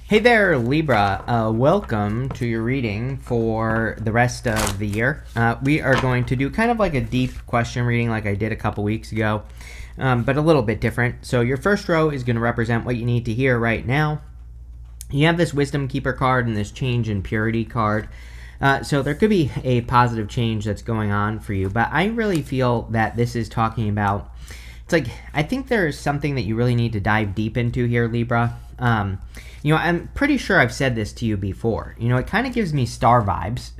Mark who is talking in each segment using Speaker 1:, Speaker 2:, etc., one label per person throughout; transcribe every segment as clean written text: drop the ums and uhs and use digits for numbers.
Speaker 1: Hey there, Libra. Welcome to your reading for the rest of the year. We are going to do kind of like a deep question reading like I did a couple weeks ago, but a little bit different. So your first row is going to represent what you need to hear right now. You have this Wisdom Keeper card and this Change in Purity card. So there could be a positive change that's going on for you, but I really feel that this is talking about, it's like, I think there's something that you really need to dive deep into here, Libra. I'm pretty sure I've said this to you before. It kind of gives me star vibes.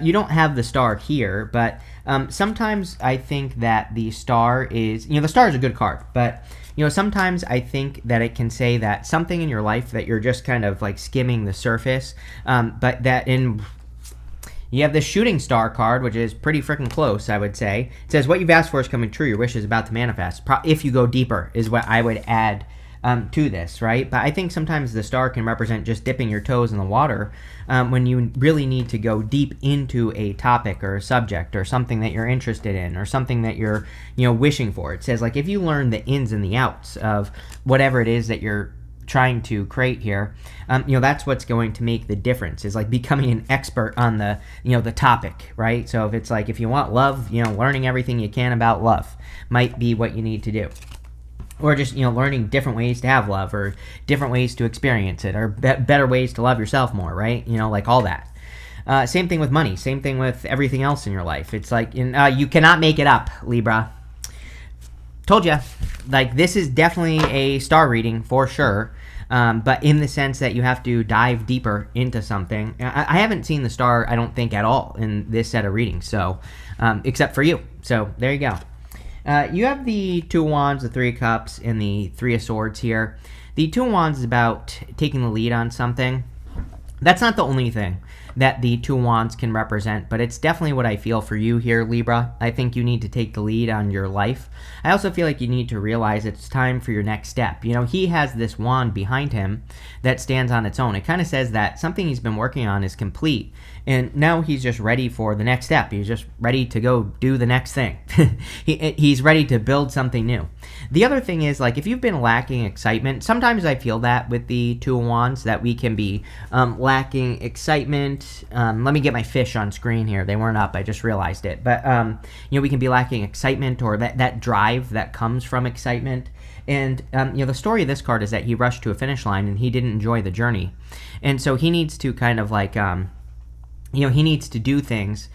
Speaker 1: You don't have the star here, but sometimes I think that the star is, the star is a good card, but sometimes I think that it can say that something in your life that you're just kind of like skimming the surface, but that you have the Shooting Star card, which is pretty freaking close, I would say. It says, what you've asked for is coming true. Your wish is about to manifest. If you go deeper is what I would add to this, right? But I think sometimes the star can represent just dipping your toes in the water when you really need to go deep into a topic or a subject or something that you're interested in or something that you're, wishing for. It says, like, if you learn the ins and the outs of whatever it is that you're trying to create here, that's what's going to make the difference, is like becoming an expert on the, the topic, right? So if it's like, if you want love, learning everything you can about love might be what you need to do. Or just, learning different ways to have love or different ways to experience it or better ways to love yourself more, right? Like all that. Same thing with money. Same thing with everything else in your life. It's like, you cannot make it up, Libra. Told ya. Like, this is definitely a star reading for sure. But in the sense that you have to dive deeper into something. I haven't seen the star, I don't think, at all in this set of readings. So, except for you. So, there you go. You have the Two of Wands, the Three of Cups, and the Three of Swords here. The Two of Wands is about taking the lead on something. That's not the only thing that the Two of Wands can represent, but it's definitely what I feel for you here, Libra. I think you need to take the lead on your life. I also feel like you need to realize it's time for your next step. He has this wand behind him that stands on its own. It kind of says that something he's been working on is complete, and now he's just ready for the next step. He's just ready to go do the next thing. He's ready to build something new. The other thing is, like, if you've been lacking excitement, sometimes I feel that with the Two of Wands, that we can be lacking excitement. Let me get my fish on screen here. They weren't up. I just realized it. But, we can be lacking excitement or that drive that comes from excitement. And, the story of this card is that he rushed to a finish line and he didn't enjoy the journey. And so he needs to kind of like, he needs to do things.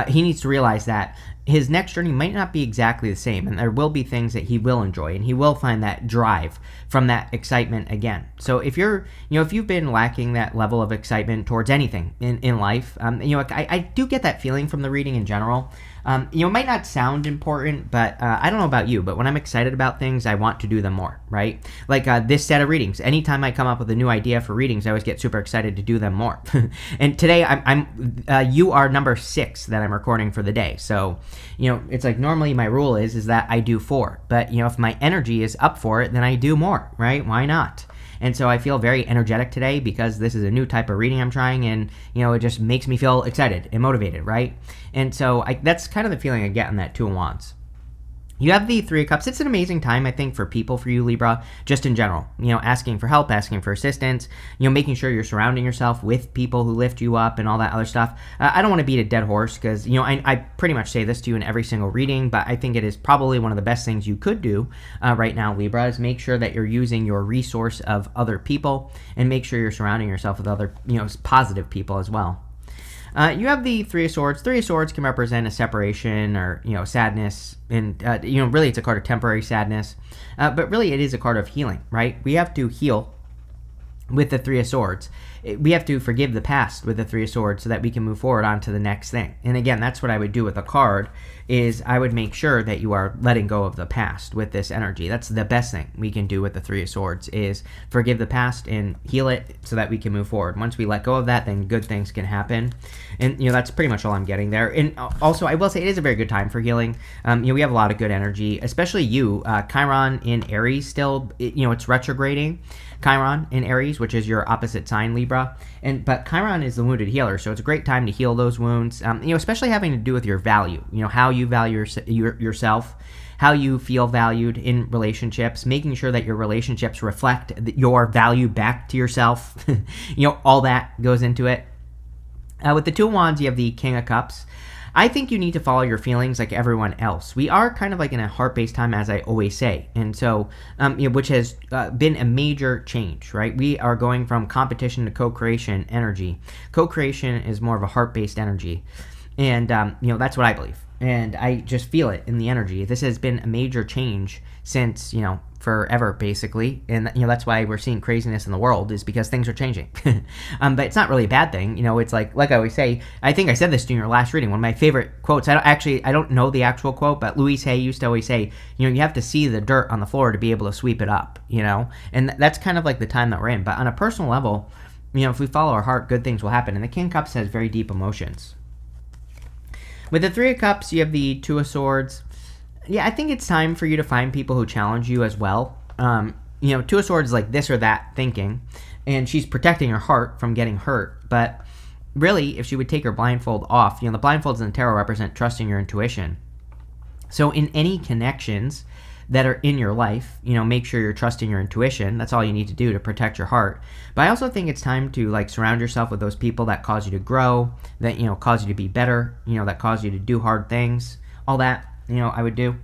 Speaker 1: He needs to realize that his next journey might not be exactly the same, and there will be things that he will enjoy, and he will find that drive from that excitement again. So if you're, if you've been lacking that level of excitement towards anything in life, I do get that feeling from the reading in general. It might not sound important, but I don't know about you, but when I'm excited about things, I want to do them more, right? Like this set of readings. Anytime I come up with a new idea for readings, I always get super excited to do them more. And today, you are number 6 that I'm recording for the day. So, it's like normally my rule is that I do 4. But, if my energy is up for it, then I do more, right? Why not? And so I feel very energetic today because this is a new type of reading I'm trying, and, it just makes me feel excited and motivated, right? And so that's kind of the feeling I get on that Two of Wands. You have the Three of Cups. It's an amazing time, I think, for people, for you, Libra, just in general. Asking for help, asking for assistance, making sure you're surrounding yourself with people who lift you up and all that other stuff. I don't want to beat a dead horse because, I pretty much say this to you in every single reading, but I think it is probably one of the best things you could do right now, Libra, is make sure that you're using your resource of other people and make sure you're surrounding yourself with other, positive people as well. You have the Three of Swords. Three of Swords can represent a separation or, sadness. And, really it's a card of temporary sadness. But really it is a card of healing, right? We have to heal with the Three of Swords. We have to forgive the past with the Three of Swords so that we can move forward on to the next thing. And again, that's what I would do with a card, is I would make sure that you are letting go of the past with this energy. That's the best thing we can do with the Three of Swords, is forgive the past and heal it so that we can move forward. Once we let go of that, then good things can happen. And, that's pretty much all I'm getting there. And also, I will say it is a very good time for healing. We have a lot of good energy, especially you. Chiron in Aries still, it's retrograding. Chiron in Aries, which is your opposite sign, Libra. But Chiron is the wounded healer, so it's a great time to heal those wounds, especially having to do with your value, how you value yourself, how you feel valued in relationships, making sure that your relationships reflect your value back to yourself. All that goes into it. With the Two of Wands, you have the King of Cups. I think you need to follow your feelings like everyone else. We are kind of like in a heart-based time, as I always say, and so which has been a major change, right? We are going from competition to co-creation energy. Co-creation is more of a heart-based energy, and that's what I believe, and I just feel it in the energy. This has been a major change since forever, basically, and that's why we're seeing craziness in the world, is because things are changing. But it's not really a bad thing. It's like I always say, I think I said this during your last reading, one of my favorite quotes. I don't know the actual quote, but Louise Hay used to always say, you have to see the dirt on the floor to be able to sweep it up, and that's kind of like the time that we're in. But on a personal level, if we follow our heart, good things will happen. And the King of Cups has very deep emotions. With the Three of Cups, you have the Two of Swords. Yeah, I think it's time for you to find people who challenge you as well. Two of Swords is like this or that thinking, and she's protecting her heart from getting hurt. But really, if she would take her blindfold off, the blindfolds in the tarot represent trusting your intuition. So in any connections that are in your life, make sure you're trusting your intuition. That's all you need to do to protect your heart. But I also think it's time to surround yourself with those people that cause you to grow, that cause you to be better, that cause you to do hard things. All that, I would do.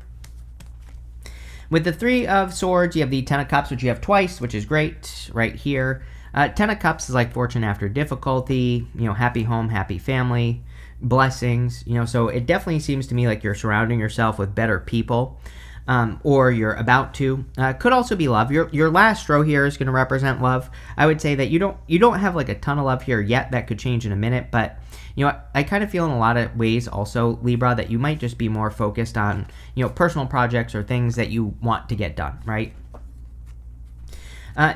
Speaker 1: With the Three of Swords, you have the Ten of Cups, which you have twice, which is great right here. Ten of Cups is like fortune after difficulty, happy home, happy family, blessings, so it definitely seems to me like you're surrounding yourself with better people, or you're about to. Could also be love. Your last row here is going to represent love. I would say that you don't have a ton of love here yet. That could change in a minute, but I kind of feel in a lot of ways also, Libra, that you might just be more focused on, personal projects or things that you want to get done, right?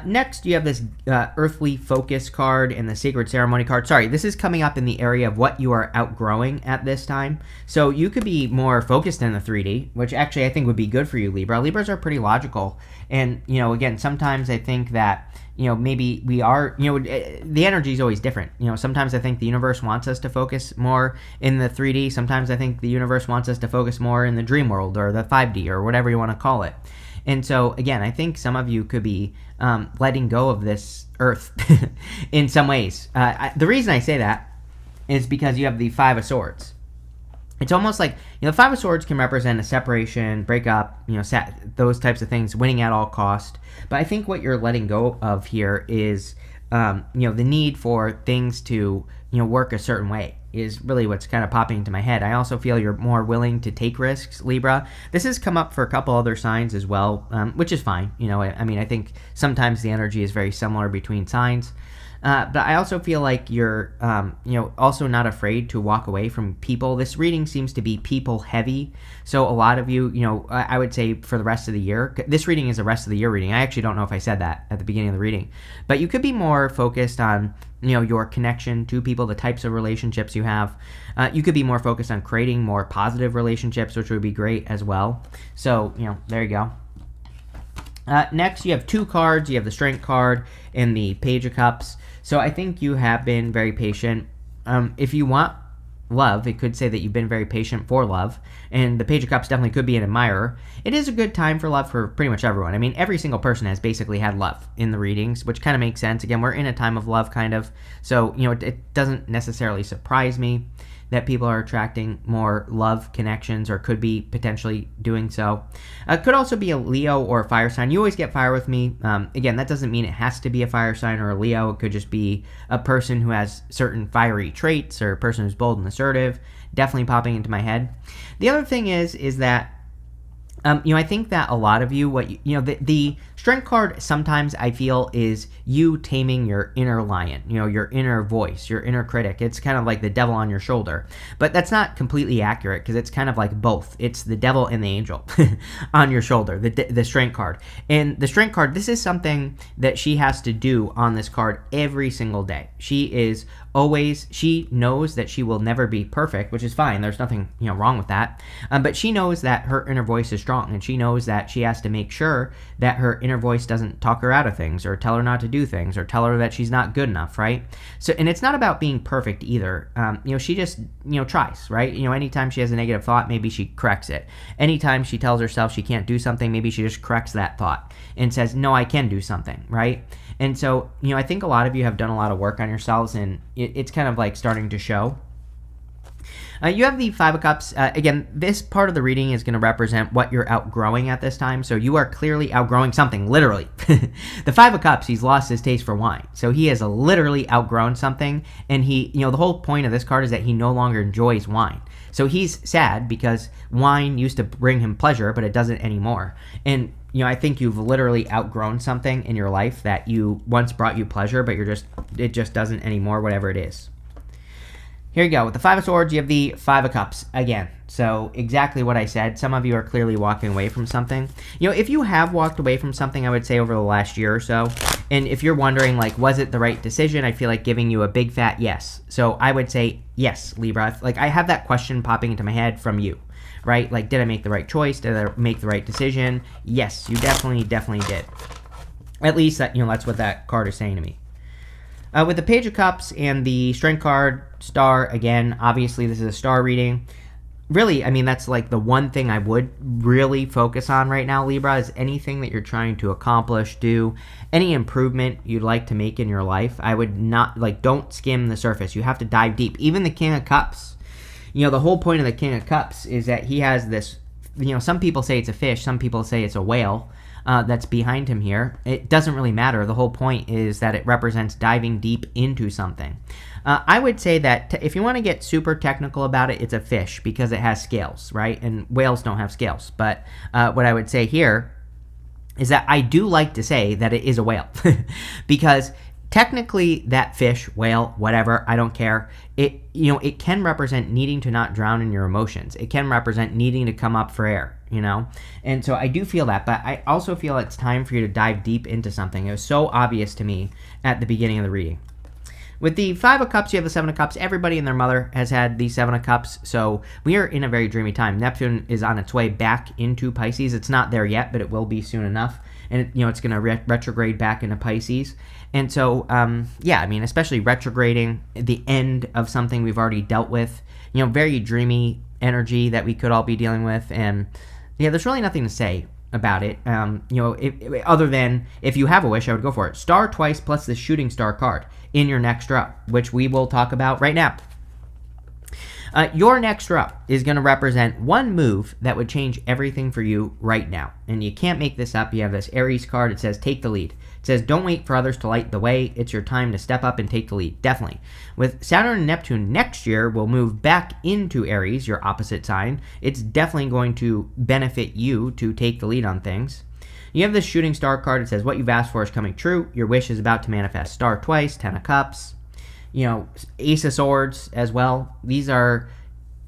Speaker 1: Next, you have this Earthly Focus card and the Sacred Ceremony card. Sorry, this is coming up in the area of what you are outgrowing at this time. So you could be more focused in the 3D, which actually I think would be good for you, Libra. Libras are pretty logical. And, again, sometimes I think that maybe we are, the energy is always different. Sometimes I think the universe wants us to focus more in the 3D. Sometimes I think the universe wants us to focus more in the dream world or the 5D or whatever you want to call it. And so, again, I think some of you could be letting go of this earth in some ways. The reason I say that is because you have the Five of Swords. It's almost like, the Five of Swords can represent a separation, breakup, those types of things, winning at all cost. But I think what you're letting go of here is, the need for things to, work a certain way is really what's kind of popping into my head. I also feel you're more willing to take risks, Libra. This has come up for a couple other signs as well, which is fine. I think sometimes the energy is very similar between signs. But I also feel like you're, also not afraid to walk away from people. This reading seems to be people heavy. So a lot of you, I would say for the rest of the year, this reading is a rest of the year reading. I actually don't know if I said that at the beginning of the reading, but you could be more focused on, your connection to people, the types of relationships you have. You could be more focused on creating more positive relationships, which would be great as well. So, there you go. Next, you have two cards. You have the Strength card and the Page of Cups. So I think you have been very patient. If you want love, it could say that you've been very patient for love. And the Page of Cups definitely could be an admirer. It is a good time for love for pretty much everyone. Every single person has basically had love in the readings, which kind of makes sense. Again, we're in a time of love, kind of. So, it doesn't necessarily surprise me that people are attracting more love connections, or could be potentially doing so. Could also be a Leo or a fire sign. You always get fire with me. Again, that doesn't mean it has to be a fire sign or a Leo. It could just be a person who has certain fiery traits, or a person who's bold and assertive. Definitely popping into my head. The other thing is that I think that a lot of you, the Strength card sometimes I feel is you taming your inner lion, your inner voice, your inner critic. It's kind of like the devil on your shoulder. But that's not completely accurate, because it's kind of like both. It's the devil and the angel on your shoulder, the Strength card. And the Strength card, this is something that she has to do on this card every single day. She knows that she will never be perfect, which is fine. There's nothing wrong with that. But she knows that her inner voice is strong, and she knows that she has to make sure that her inner inner voice doesn't talk her out of things or tell her not to do things or tell her that she's not good enough, right? So, and it's not about being perfect either. She just, tries, right? Anytime she has a negative thought, maybe she corrects it. Anytime she tells herself she can't do something, maybe she just corrects that thought and says, no, I can do something, right? And so, I think a lot of you have done a lot of work on yourselves, and it's kind of like starting to show. You have the Five of Cups. Again, this part of the reading is going to represent what you're outgrowing at this time. So you are clearly outgrowing something, literally. The Five of Cups, he's lost his taste for wine. So he has literally outgrown something. And the whole point of this card is that he no longer enjoys wine. So he's sad because wine used to bring him pleasure, but it doesn't anymore. And I think you've literally outgrown something in your life that you once brought you pleasure, but it just doesn't anymore, whatever it is. Here you go. With the Five of Swords, you have the Five of Cups again. So exactly what I said. Some of you are clearly walking away from something. If you have walked away from something, I would say over the last year or so, and if you're wondering, was it the right decision? I feel like giving you a big fat yes. So I would say yes, Libra. I have that question popping into my head from you, right? Did I make the right choice? Did I make the right decision? Yes, you definitely did. At least that's what that card is saying to me. With the Page of Cups and the Strength card, Star, again, obviously this is a star reading. Really, that's the one thing I would really focus on right now, Libra, is anything that you're trying to accomplish, do, any improvement you'd like to make in your life. I would not, don't skim the surface. You have to dive deep. Even the King of Cups. The whole point of the King of Cups is that he has this, some people say it's a fish, some people say it's a whale. That's behind him here. It doesn't really matter. The whole point is that it represents diving deep into something. I would say that if you want to get super technical about it, it's a fish because it has scales, right? And whales don't have scales. But what I would say here is that I do like to say that it is a whale because technically that fish, whale, whatever, I don't care. It can represent needing to not drown in your emotions. It can represent needing to come up for air. And so I do feel that, but I also feel it's time for you to dive deep into something. It was so obvious to me at the beginning of the reading. With the Five of Cups, you have the Seven of Cups. Everybody and their mother has had the Seven of Cups, so we are in a very dreamy time. Neptune is on its way back into Pisces. It's not there yet, but it will be soon enough. And, it's going to retrograde back into Pisces. And so, especially retrograding, the end of something we've already dealt with, very dreamy energy that we could all be dealing with. And there's really nothing to say about it. Other than if you have a wish, I would go for it. Star twice plus the Shooting Star card in your next row, which we will talk about right now. Your next row is going to represent one move that would change everything for you right now. And you can't make this up. You have this Aries card. It says, take the lead. It says, don't wait for others to light the way. It's your time to step up and take the lead. Definitely. With Saturn and Neptune next year will move back into Aries, your opposite sign. It's definitely going to benefit you to take the lead on things. You have this Shooting Star card. It says, what you've asked for is coming true. Your wish is about to manifest. Star twice, Ten of Cups. Ace of Swords as well. These are,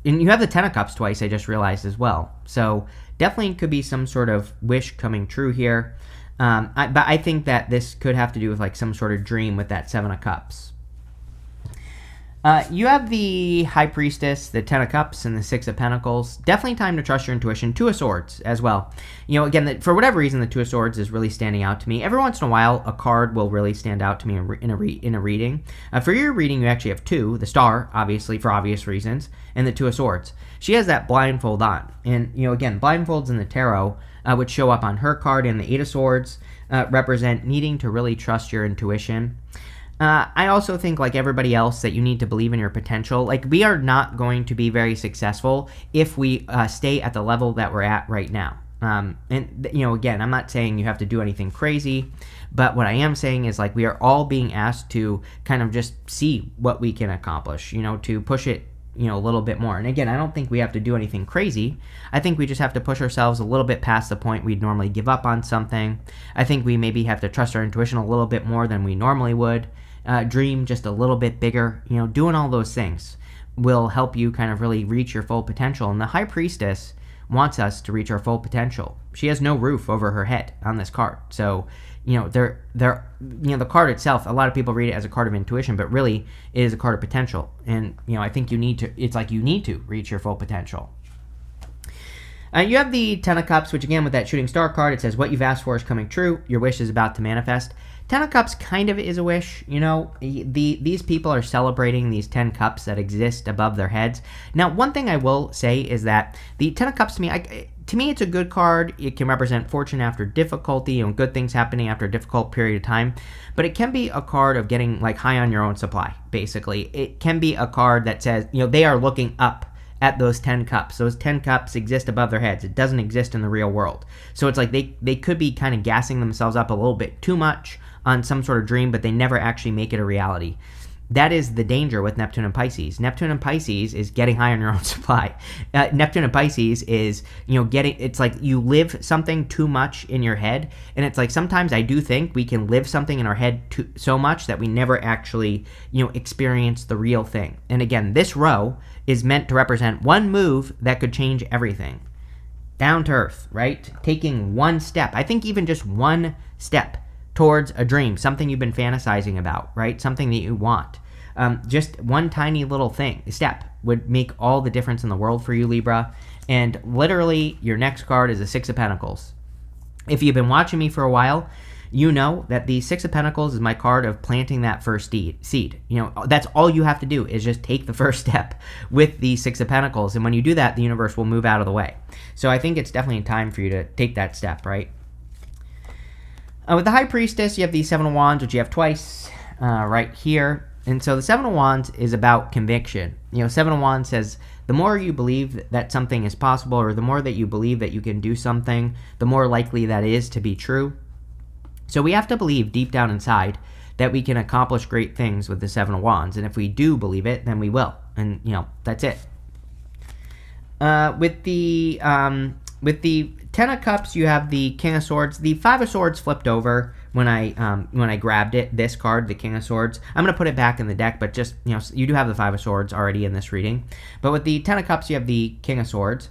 Speaker 1: and you have the Ten of Cups twice, I just realized as well. So definitely could be some sort of wish coming true here. But I think that this could have to do with some sort of dream with that Seven of Cups. You have the High Priestess, the Ten of Cups, and the Six of Pentacles. Definitely time to trust your intuition. Two of Swords as well. Again, for whatever reason, the Two of Swords is really standing out to me. Every once in a while, a card will really stand out to me in a reading. For your reading, you actually have two. The Star, obviously, for obvious reasons, and the Two of Swords. She has that blindfold on. And, again, blindfolds in the tarot would show up on her card, and the Eight of Swords represent needing to really trust your intuition. I also think, like everybody else, that you need to believe in your potential. We are not going to be very successful if we stay at the level that we're at right now. And, again, I'm not saying you have to do anything crazy, but what I am saying is, we are all being asked to kind of just see what we can accomplish, to push it, a little bit more. And again, I don't think we have to do anything crazy. I think we just have to push ourselves a little bit past the point we'd normally give up on something. I think we maybe have to trust our intuition a little bit more than we normally would. Dream just a little bit bigger. Doing all those things will help you kind of really reach your full potential. And the High Priestess wants us to reach our full potential. She has no roof over her head on this card. So, the card itself, a lot of people read it as a card of intuition, but really it is a card of potential. And, I think you need to reach your full potential. You have the Ten of Cups, which again, with that shooting star card, it says what you've asked for is coming true. Your wish is about to manifest. Ten of Cups kind of is a wish. These people are celebrating these 10 cups that exist above their heads. Now, one thing I will say is that the Ten of Cups to me, it's a good card. It can represent fortune after difficulty and good things happening after a difficult period of time. But it can be a card of getting like high on your own supply, basically. It can be a card that says, they are looking up at those 10 cups. Those 10 cups exist above their heads. It doesn't exist in the real world. So it's like they could be kind of gassing themselves up a little bit too much on some sort of dream, but they never actually make it a reality. That is the danger with Neptune and Pisces. Neptune and Pisces is getting high on your own supply. Neptune and Pisces is, it's like you live something too much in your head. And it's like sometimes I do think we can live something in our head so much that we never actually, experience the real thing. And again, this row is meant to represent one move that could change everything. Down to earth, right? Taking one step. I think even just one step towards a dream, something you've been fantasizing about, right? Something that you want. Just one tiny little step would make all the difference in the world for you, Libra. And literally, your next card is the Six of Pentacles. If you've been watching me for a while, you know that the Six of Pentacles is my card of planting that first seed. That's all you have to do is just take the first step with the Six of Pentacles. And when you do that, the universe will move out of the way. So I think it's definitely time for you to take that step, right? With the High Priestess, you have the Seven of Wands, which you have twice right here. And so the Seven of Wands is about conviction. Seven of Wands says the more you believe that something is possible, or the more that you believe that you can do something, the more likely that is to be true. So we have to believe deep down inside that we can accomplish great things with the Seven of Wands. And if we do believe it, then we will. And, that's it. With the Ten of Cups, you have the King of Swords. The Five of Swords flipped over when I grabbed it. This card, the King of Swords. I'm going to put it back in the deck, but just, you do have the Five of Swords already in this reading. But with the Ten of Cups, you have the King of Swords.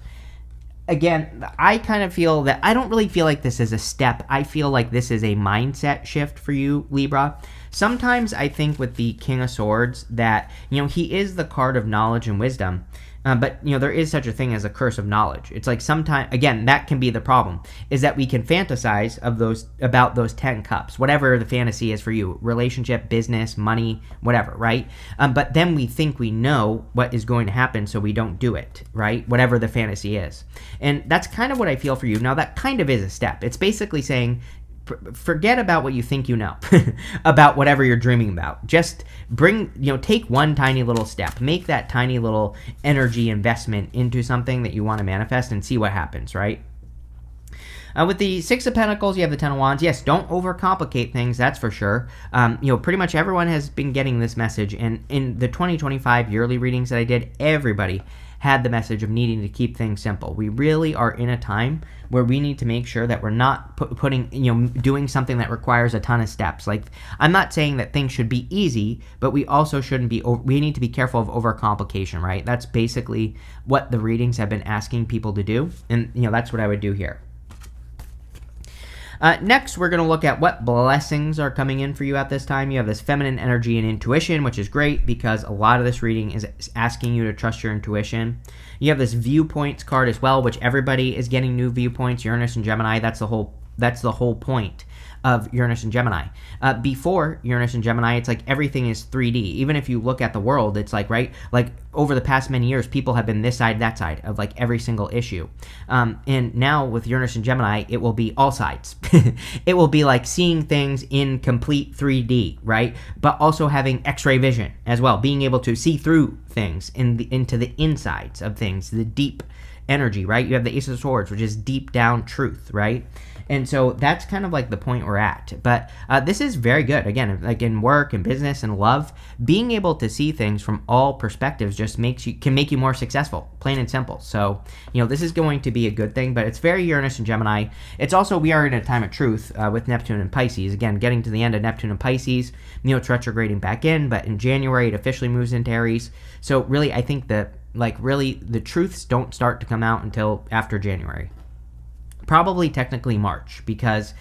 Speaker 1: Again, I kind of feel that I don't really feel like this is a step. I feel like this is a mindset shift for you, Libra. Sometimes I think with the King of Swords that, he is the card of knowledge and wisdom. But, there is such a thing as a curse of knowledge. It's like sometimes, again, that can be the problem, is that we can fantasize about those 10 cups, whatever the fantasy is for you, relationship, business, money, whatever, right? But then we think we know what is going to happen, so we don't do it, right? Whatever the fantasy is. And that's kind of what I feel for you. Now, that kind of is a step. It's basically saying, forget about what you think you know about whatever you're dreaming about. Just take one tiny little step. Make that tiny little energy investment into something that you want to manifest and see what happens, right? With the Six of Pentacles, you have the Ten of Wands. Yes, don't overcomplicate things, that's for sure. Pretty much everyone has been getting this message. And in the 2025 yearly readings that I did, everybody had the message of needing to keep things simple. We really are in a time where we need to make sure that we're not doing something that requires a ton of steps. Like, I'm not saying that things should be easy, but we also shouldn't be, we need to be careful of overcomplication, right? That's basically what the readings have been asking people to do. And, that's what I would do here. Next, we're going to look at what blessings are coming in for you at this time. You have this feminine energy and intuition, which is great because a lot of this reading is asking you to trust your intuition. You have this viewpoints card as well, which everybody is getting new viewpoints. Uranus and Gemini, that's the whole point of Uranus and Gemini. Before Uranus and Gemini, it's like everything is 3D. Even if you look at the world, it's like, right? Like over the past many years, people have been this side, that side of like every single issue. And now with Uranus and Gemini, it will be all sides. It will be like seeing things in complete 3D, right? But also having X-ray vision as well, being able to see through things into the insides of things, the deep energy, right? You have the Ace of Swords, which is deep down truth, right? And so that's kind of like the point we're at. But this is very good. Again, like in work and business and love, being able to see things from all perspectives just can make you more successful, plain and simple. So, this is going to be a good thing, but it's very Uranus and Gemini. It's also, we are in a time of truth with Neptune and Pisces. Again, getting to the end of Neptune and Pisces, it's retrograding back in, but in January, it officially moves into Aries. So really, I think that, the truths don't start to come out until after January. Probably technically March, because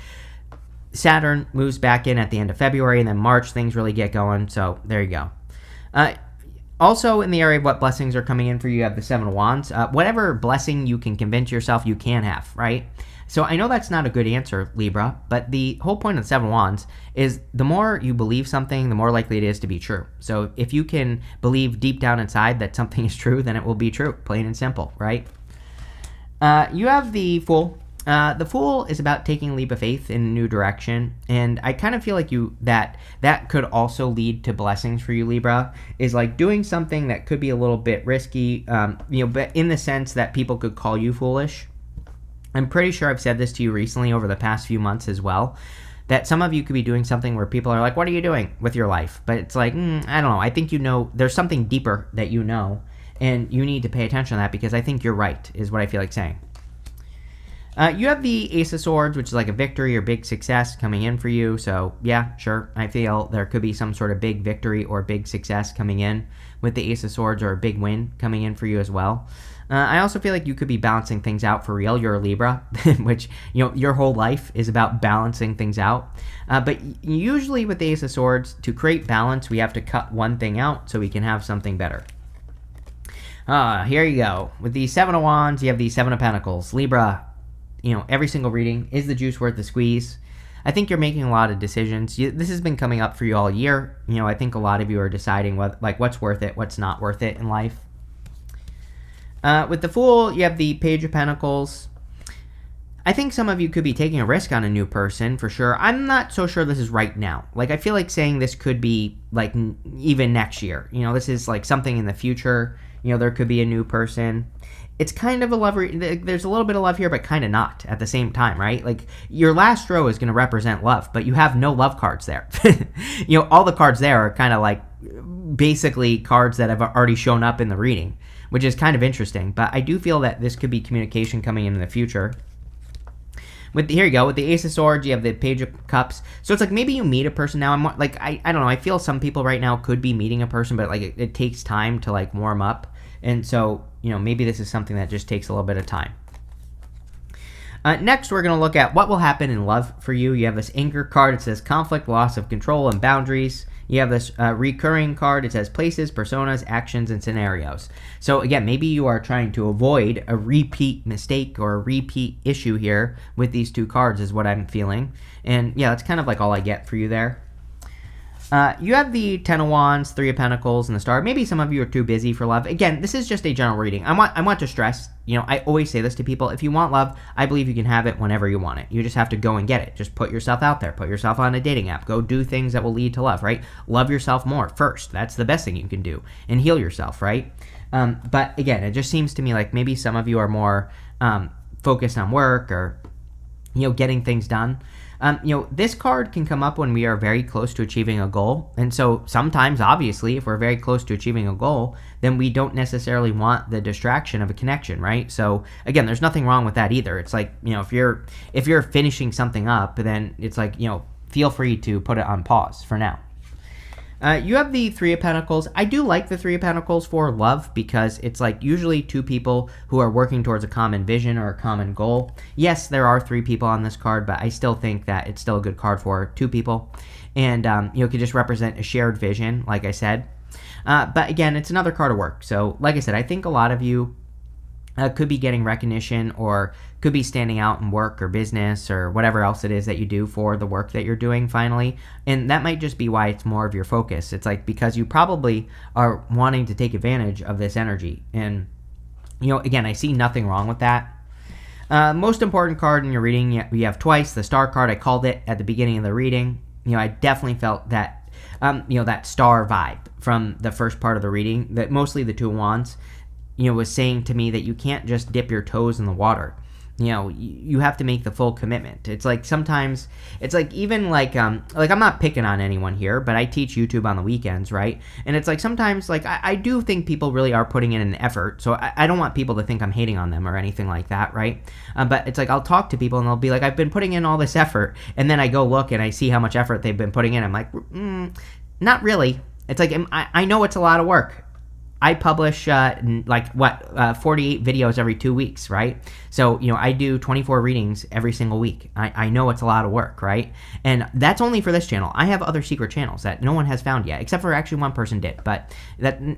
Speaker 1: Saturn moves back in at the end of February, and then March things really get going. So there you go. Also, in the area of what blessings are coming in for you, you have the Seven of Wands. Whatever blessing you can convince yourself you can have, right? So I know that's not a good answer, Libra, but the whole point of the Seven of Wands is the more you believe something, the more likely it is to be true. So if you can believe deep down inside that something is true, then it will be true, plain and simple, right? You have the Fool. The Fool is about taking a leap of faith in a new direction, and I kind of feel like that could also lead to blessings for you, Libra, is like doing something that could be a little bit risky, but in the sense that people could call you foolish. I'm pretty sure I've said this to you recently over the past few months as well, that some of you could be doing something where people are like, what are you doing with your life? But it's like, I don't know. I think there's something deeper that you know, and you need to pay attention to that because I think you're right, is what I feel like saying. You have the Ace of Swords, which is like a victory or big success coming in for you. So yeah, sure. I feel there could be some sort of big victory or big success coming in with the Ace of Swords, or a big win coming in for you as well. I also feel like you could be balancing things out for real. You're a Libra, which, your whole life is about balancing things out. But usually with the Ace of Swords, to create balance, we have to cut one thing out so we can have something better. Here you go. With the Seven of Wands, you have the Seven of Pentacles. Libra, every single reading, is the juice worth the squeeze? I think you're making a lot of decisions. This has been coming up for you all year. I think a lot of you are deciding what's worth it, what's not worth it in life. With the Fool, you have the Page of Pentacles. I think some of you could be taking a risk on a new person, for sure. I'm not so sure this is right now. I feel like saying this could be, even next year. This is, something in the future. There could be a new person. It's kind of a love, there's a little bit of love here, but kind of not at the same time, right? Your last row is going to represent love, but you have no love cards there. All the cards there are kind of basically cards that have already shown up in the reading, which is kind of interesting. But I do feel that this could be communication coming in the future. Here you go. With the Ace of Swords, you have the Page of Cups. So it's maybe you meet a person now. I don't know. I feel some people right now could be meeting a person, but it takes time to warm up. And so, maybe this is something that just takes a little bit of time. Next, we're going to look at what will happen in love for you. You have this Anchor card. It says conflict, loss of control, and boundaries. You have this recurring card. It says places, personas, actions, and scenarios. So again, maybe you are trying to avoid a repeat mistake or a repeat issue here with these two cards is what I'm feeling. And yeah, that's kind of all I get for you there. You have the Ten of Wands, Three of Pentacles, and the Star. Maybe some of you are too busy for love. Again, this is just a general reading. I want to stress, I always say this to people. If you want love, I believe you can have it whenever you want it. You just have to go and get it. Just put yourself out there. Put yourself on a dating app. Go do things that will lead to love, right? Love yourself more first. That's the best thing you can do. And heal yourself, right? But again, it just seems to me like maybe some of you are more focused on work or, getting things done. This card can come up when we are very close to achieving a goal. And so sometimes, obviously, if we're very close to achieving a goal, then we don't necessarily want the distraction of a connection, right? So again, there's nothing wrong with that either. It's if you're finishing something up, then it's feel free to put it on pause for now. You have the Three of Pentacles. I do like the Three of Pentacles for love because it's usually two people who are working towards a common vision or a common goal. Yes, there are three people on this card, but I still think that it's still a good card for two people. And, it could just represent a shared vision, like I said. But again, it's another card of work. So like I said, I think a lot of you could be getting recognition or could be standing out in work or business or whatever else it is that you do for the work that you're doing finally. And that might just be why it's more of your focus. It's because you probably are wanting to take advantage of this energy. And, again, I see nothing wrong with that. Most important card in your reading, we have twice, the Star card. I called it at the beginning of the reading. I definitely felt that, that star vibe from the first part of the reading, that mostly the Two of Wands, was saying to me that you can't just dip your toes in the water. You have to make the full commitment. It's sometimes, it's even I'm not picking on anyone here, but I teach YouTube on the weekends, right? And it's sometimes, I do think people really are putting in an effort, so I don't want people to think I'm hating on them or anything like that, right? But it's I'll talk to people and they'll be I've been putting in all this effort, and then I go look and I see how much effort they've been putting in. I'm not really. It's I know it's a lot of work. I publish 48 videos every 2 weeks, right? So, I do 24 readings every single week. I know it's a lot of work, right? And that's only for this channel. I have other secret channels that no one has found yet, except for actually one person did, but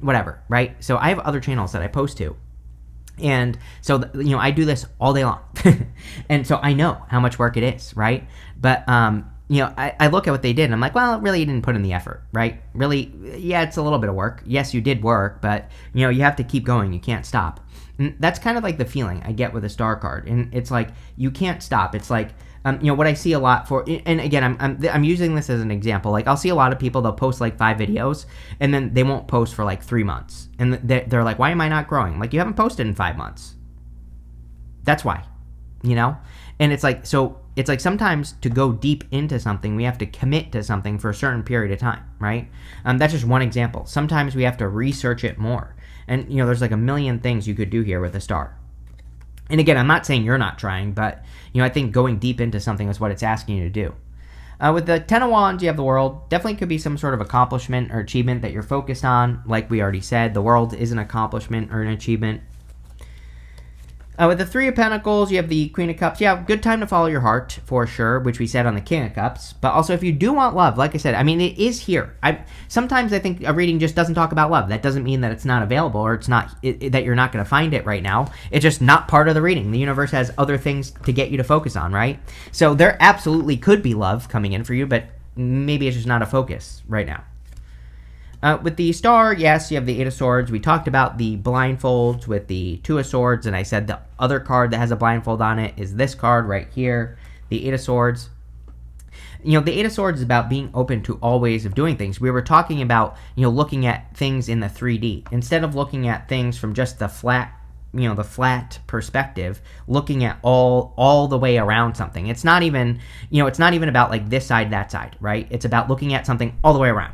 Speaker 1: whatever, right? So I have other channels that I post to. And so, I do this all day long. And so I know how much work it is, right? But, I look at what they did and I'm like, well, really, you didn't put in the effort, right? Really, yeah, it's a little bit of work. Yes, you did work, but, you have to keep going. You can't stop. And that's kind of like the feeling I get with a star card. And it's like, you can't stop. It's like, what I see a lot for, and again, I'm using this as an example. Like, I'll see a lot of people, they'll post like 5 videos and then they won't post for like 3 months. And they're like, why am I not growing? Like, you haven't posted in 5 months. That's why, And it's like, sometimes to go deep into something, we have to commit to something for a certain period of time, right? That's just one example. Sometimes we have to research it more. And, there's like a million things you could do here with a star. And again, I'm not saying you're not trying, but, I think going deep into something is what it's asking you to do. With the Ten of Wands, you have the World. Definitely could be some sort of accomplishment or achievement that you're focused on. Like we already said, the World is an accomplishment or an achievement. With the Three of Pentacles, you have the Queen of Cups. Yeah, good time to follow your heart, for sure, which we said on the King of Cups. But also, if you do want love, like I said, it is here. Sometimes I think a reading just doesn't talk about love. That doesn't mean that it's not available or that you're not going to find it right now. It's just not part of the reading. The universe has other things to get you to focus on, right? So there absolutely could be love coming in for you, but maybe it's just not a focus right now. With the Star, yes, you have the Eight of Swords. We talked about the blindfolds with the Two of Swords, and I said the other card that has a blindfold on it is this card right here, the Eight of Swords. The Eight of Swords is about being open to all ways of doing things. We were talking about, looking at things in the 3D. Instead of looking at things from just the flat perspective, looking at all the way around something. It's not even about like this side, that side, right? It's about looking at something all the way around.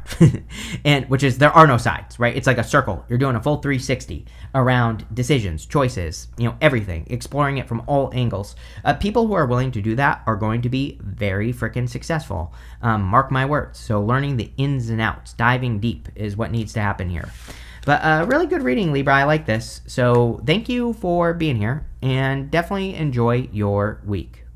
Speaker 1: And which is, there are no sides, right? It's like a circle. You're doing a full 360 around decisions, choices, everything, exploring it from all angles. People who are willing to do that are going to be very freaking successful. Mark my words. So learning the ins and outs, diving deep is what needs to happen here. But really good reading, Libra. I like this. So thank you for being here, and definitely enjoy your week.